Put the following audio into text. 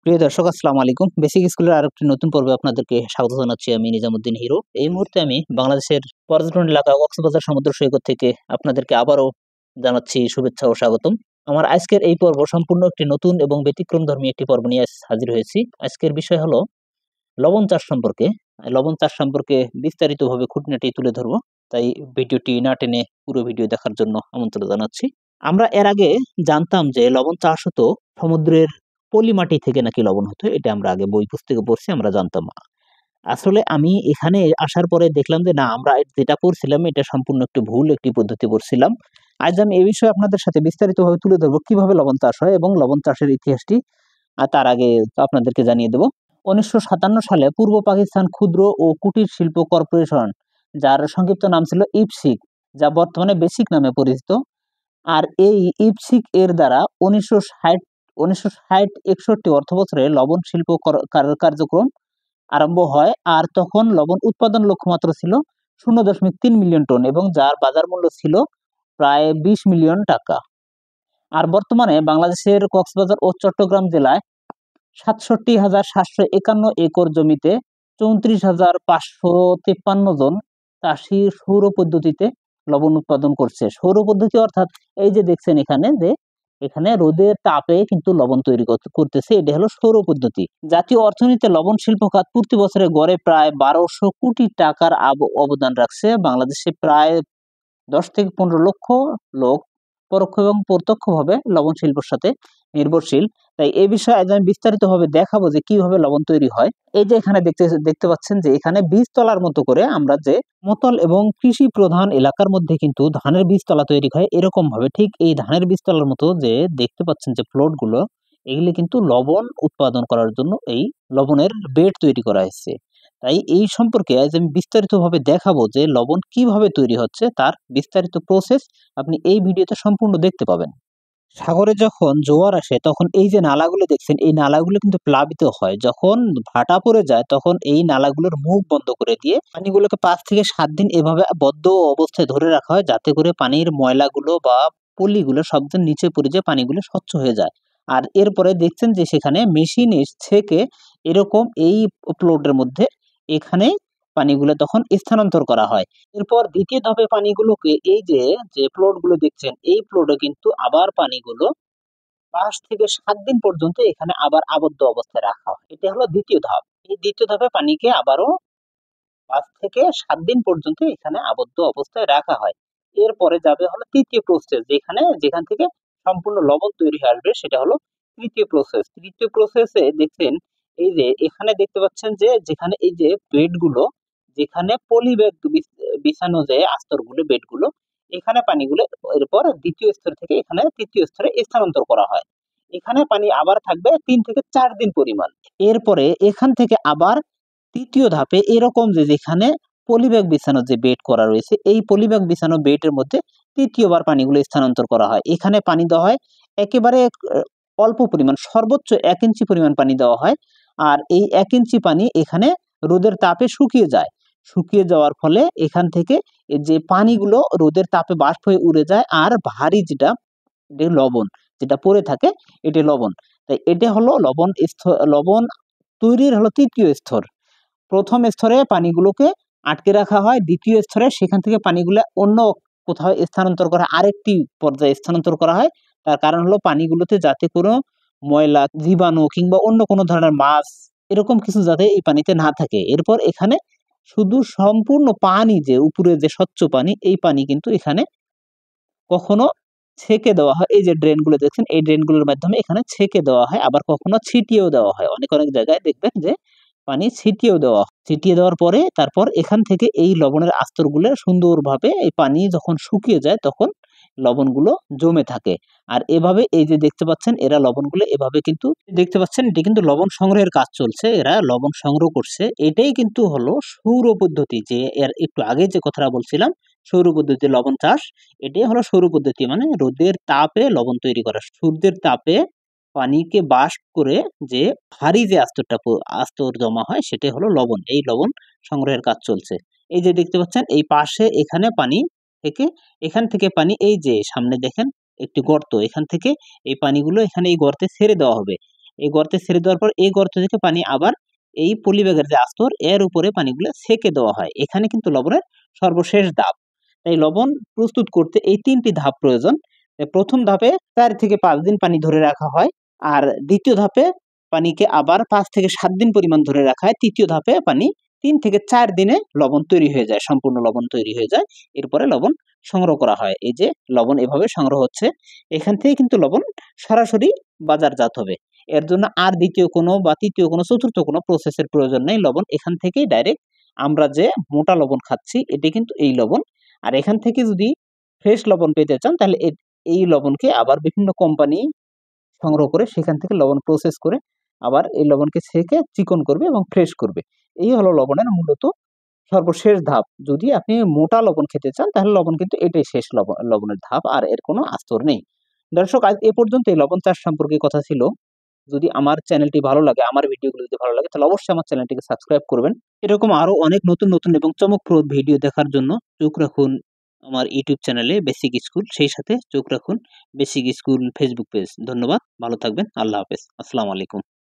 প্রিয় দর্শক, আসসালামু আলাইকুম। বেসিক স্কুলের আরেকটি নতুন পর্বে আপনাদেরকে স্বাগত জানাচ্ছি। আমি নিজামুদ্দিন হিরো। এই মুহূর্তে আমি বাংলাদেশের পর্যটন এলাকা কক্সবাজার সমুদ্র সৈকত থেকে আপনাদেরকে আবারও জানাচ্ছি শুভেচ্ছা ও স্বাগতম। আমার আজকের এই পর্ব সম্পূর্ণ একটি নতুন এবং ব্যতিক্রমধর্মী একটি পর্ব নিয়ে হাজির হয়েছি। আজকের বিষয় হলো লবণ চাষ সম্পর্কে। লবণ চাষ সম্পর্কে বিস্তারিতভাবে খুঁটিনাটি তুলে ধরবো। তাই ভিডিওটি না টেনে পুরো ভিডিও দেখার জন্য আমন্ত্রণ জানাচ্ছি। আমরা এর আগে জানতাম যে লবণ চাষ হতো সমুদ্রের পলি মাটি থেকে নাকি লবণ হতো। এটা আমরা আগে বই পুস্তকে পড়ছি, আমরা জানতাম। আসলে আমি এখানে আসার পরে দেখলাম যে না, আমরা যেটা পড়ছিলাম এটা সম্পূর্ণ একটি ভুল একটি পদ্ধতি পড়ছিলাম। আজ আমি এই বিষয়ে আপনাদের সাথে বিস্তারিতভাবে তুলে ধরবো কিভাবে লবণ চাষ হয় এবং লবণ চাষের ইতিহাসটি তার আগে আপনাদেরকে জানিয়ে দেব। ১৯৫৭ সালে পূর্ব পাকিস্তান ক্ষুদ্র ও কুটির শিল্প কর্পোরেশন, যার সংক্ষিপ্ত নাম ছিল ইপসিক, যা বর্তমানে বেসিক নামে পরিচিত। আর এই ইপসিক এর দ্বারা ১৯৬০-৬১ অর্থবছরে লবণ শিল্প কার্যক্রম আরম্ভ হয়। আর তখন লবণ উৎপাদন লক্ষ্যমাত্রা ছিল ০.৩ মিলিয়ন টন এবং যার বাজার মূল্য ছিল প্রায় ২০ মিলিয়ন টাকা। আর বর্তমানে বাংলাদেশের কক্সবাজার ও চট্টগ্রাম জেলায় ৬৭,৭৫১ একর জমিতে ৩৪,৫৫৩ জন চাষি সৌর পদ্ধতিতে লবণ উৎপাদন করছে। সৌর পদ্ধতি অর্থাৎ এই যে দেখছেন এখানে, যে এখানে রোদের তাপে কিন্তু লবণ তৈরি করতেছে, এটা হলো সৌর পদ্ধতি। জাতীয় অর্থনীতিতে লবণ শিল্প খাত প্রতি বছরে গড়ে প্রায় ১২০০ কোটি টাকার অবদান রাখছে। বাংলাদেশে প্রায় ১০ থেকে ১৫ লক্ষ লোক পরোক্ষ এবং প্রত্যক্ষভাবে লবণ শিল্পের সাথে নির্ভরশীল। তাই এই বিষয়ে আজ আমি বিস্তারিতভাবে দেখাবো যে কিভাবে লবণ তৈরি হয়। এই যে এখানে দেখতে পাচ্ছেন যে এখানে বীজতলার মতো করে আমরা যে মতল এবং কৃষি প্রধান এলাকার মধ্যে কিন্তু ধানের বীজতলা তৈরি হয় এরকম ভাবে, ঠিক এই ধানের বীজতলার মতো যে দেখতে পাচ্ছেন যে প্লট গুলো, এগুলি কিন্তু লবণ উৎপাদন করার জন্য এই লবণের বেড তৈরি করা হয়েছে। তাই এই সম্পর্কে আজ আমি বিস্তারিতভাবে দেখাবো যে লবণ কিভাবে তৈরি হচ্ছে, তার বিস্তারিত প্রসেস আপনি এই ভিডিওতে সম্পূর্ণ দেখতে পাবেন। সাগরে যখন জোয়ার আসে তখন এই যে নালাগুলো দেখছেন, এই নালাগুলো কিন্তু প্লাবিত হয়। যখন ভাটা পড়ে যায় তখন এই নালাগুলোর মুখ বন্ধ করে দিয়ে পানিগুলোকে ৫ থেকে ৭ দিন এভাবে বদ্ধ অবস্থায় ধরে রাখা হয়, যাতে করে পানির ময়লাগুলো বা পলিগুলো সব নিচে পড়ে যায়, পানিগুলো স্বচ্ছ হয়ে যায়। আর এরপরে দেখছেন যে সেখানে মেশিন ছেকে এরকম এই প্লটের মধ্যে এখানে পানিগুলো তখন স্থানান্তর করা হয়। এরপর দ্বিতীয় ধাপে পানিগুলোকে এই যে যে প্লট গুলো দেখছেন, এই প্লটে কিন্তু আবার পানিগুলো ৫ থেকে ৭ দিন পর্যন্ত এখানে আবার আবদ্ধ অবস্থায় রাখা হয়। এটা হলো দ্বিতীয় ধাপ। এই দ্বিতীয় ধাপে পানিকে আবারও ৫ থেকে ৭ দিন পর্যন্ত এখানে আবদ্ধ অবস্থায় রাখা হয়। এরপরে যাবে হলো তৃতীয় প্রসেস, যেখান থেকে সম্পূর্ণ লবণ তৈরি হয়ে আসবে, সেটা হলো তৃতীয় প্রসেস। তৃতীয় প্রসেসে দেখছেন এই যে এখানে দেখতে পাচ্ছেন যে যেখানে এই যে বেডগুলো, যেখানে পলি ব্যাগ বিছানো যায় আস্তরগুলো, বেডগুলো, এখানে পানিগুলো এরপর দ্বিতীয় স্তর থেকে এখানে তৃতীয় স্তরে স্থানান্তর করা হয়। এখানে পানি আবার থাকবে ৩ থেকে ৪ দিন পরিমাণ। এরপরে এখান থেকে আবার তৃতীয় ধাপে এরকম যে যেখানে পলিব্যাগ বিছানো যে বেড করা রয়েছে, এই পলিব্যাগ বিছানো বেডের মধ্যে তৃতীয়বার পানিগুলো স্থানান্তর করা হয়। এখানে পানি দেওয়া হয় একেবারে অল্প পরিমাণ, সর্বোচ্চ ১ ইঞ্চি পরিমাণ পানি দেওয়া হয়। আর এই ১ ইঞ্চি পানি এখানে রোদের তাপে শুকিয়ে যায়। শুকিয়ে যাওয়ার ফলে এখান থেকে যে পানিগুলো রোদের তাপে বাষ্প হয়ে উড়ে যায়, আর ভারী যেটা লবণ যেটা পড়ে থাকে, এটি লবণ। তাই এটা হলো লবণ তৈরির হলো তৃতীয় স্তর। প্রথম স্তরে পানিগুলোকে আটকে রাখা হয়, দ্বিতীয় স্তরে সেখান থেকে পানিগুলো অন্য কোথাও স্থানান্তর করা, আরেকটি পর্যায়ে স্থানান্তর করা হয়। তার কারণ হলো পানিগুলোতে যাতে কোনো ময়লা, জীবাণু কিংবা অন্য কোনো ধরনের মাছ এরকম কিছু যাতে এই পানিতে না থাকে। এরপর এখানে শুধু সম্পূর্ণ পানি, যে উপরে যে স্বচ্ছ পানি, এই পানি কিন্তু এখানে কখনো ছেঁকে দেওয়া হয়। এই যে ড্রেনগুলো দেখছেন, এই ড্রেনগুলোর মাধ্যমে এখানে ছেঁকে দেওয়া হয়, আবার কখনো ছিটিয়েও দেওয়া হয়। অনেক জায়গায় দেখবেন যে পানি ছিটিয়েও দেওয়া হয়। ছিটিয়ে দেওয়ার পরে তারপর এখান থেকে এই লবণের আস্তরগুলো সুন্দরভাবে এই পানি যখন শুকিয়ে যায় তখন লবণগুলো জমে থাকে। আর এভাবে এই যে দেখতে পাচ্ছেন এরা লবণগুলো এভাবে কিন্তু দেখতে পাচ্ছেন, এটি কিন্তু লবণ সংগ্রহের কাজ চলছে, এরা লবণ সংগ্রহ করছে। এটাই কিন্তু হলো সৌর পদ্ধতি, যে এর একটু আগে যে কথাটা বলছিলাম সৌর পদ্ধতি লবণ চাষ, এটাই হলো সৌর পদ্ধতি। মানে রোদের তাপে লবণ তৈরি করা, সূর্যের তাপে পানিকে বাষ্প করে যে ভারী যে আস্তর জমা হয় সেটাই হলো লবণ। এই লবণ সংগ্রহের কাজ চলছে। এই যে দেখতে পাচ্ছেন এই পাশে এখানে পানি থেকে, এখান থেকে পানি এই যে সামনে দেখেন একটি গর্ত, এখান থেকে এই পানিগুলো এখানে এই গর্তে ছেড়ে দেওয়া হবে। এই গর্তে ছেড়ে দেওয়ার পর এই গর্ত থেকে পানি আবার এই পলিব্যাগের যে আস্তর এর উপরে পানিগুলো সেকে দেওয়া হয়। এখানে কিন্তু লবণের সর্বশেষ ধাপ। তাই লবণ প্রস্তুত করতে এই ৩টি ধাপ প্রয়োজন। প্রথম ধাপে ৪ থেকে ৫ দিন পানি ধরে রাখা হয়, আর দ্বিতীয় ধাপে পানিকে আবার ৫ থেকে ৭ দিন পরিমাণ ধরে রাখা হয়। তৃতীয় ধাপে পানি ৩ থেকে ৪ দিনে লবণ তৈরি হয়ে যায়, সম্পূর্ণ লবণ তৈরি হয়ে যায়। এরপরে লবণ সংগ্রহ করা হয়। এই যে লবণ এভাবে সংগ্রহ হচ্ছে, এখান থেকে কিন্তু লবণ সরাসরি বাজারজাত হবে। এর জন্য আর দ্বিতীয় কোনো বা তৃতীয় কোনো চতুর্থ কোনো প্রসেসের প্রয়োজন নেই। লবণ এখান থেকেই ডাইরেক্ট আমরা যে মোটা লবণ খাচ্ছি এটি কিন্তু এই লবণ। আর এখান থেকে যদি ফ্রেশ লবণ পেতে চান তাহলে এই লবণকে আবার বিভিন্ন কোম্পানি সংগ্রহ করে সেখান থেকে লবণ প্রসেস করে আবার এই লবণকে ছেঁকে চিকন করবে এবং ফ্রেশ করবে। এই হলো লবণের মূলত সর্বশেষ ধাপ। যদি আপনি মোটা লবণ খেতে চান তাহলে লবণ কিন্তু এটাই শেষ লবণের ধাপ, আর এর কোনো আস্তর নেই। দর্শক, আজ এ পর্যন্ত এই লবণ চাষ সম্পর্কে কথা ছিল। যদি আমার চ্যানেলটি ভালো লাগে, আমার ভিডিওগুলো যদি ভালো লাগে তাহলে অবশ্যই আমার চ্যানেলটিকে সাবস্ক্রাইব করবেন। এরকম আরো অনেক নতুন নতুন এবং চমকপ্রদ ভিডিও দেখার জন্য চোখ রাখুন আমার ইউটিউব চ্যানেলে বেসিক স্কুল, সেই সাথে চোখ রাখুন বেসিক স্কুল ফেসবুক পেজ। ধন্যবাদ, ভালো থাকবেন, আল্লাহ হাফেজ, আসসালামু আলাইকুম।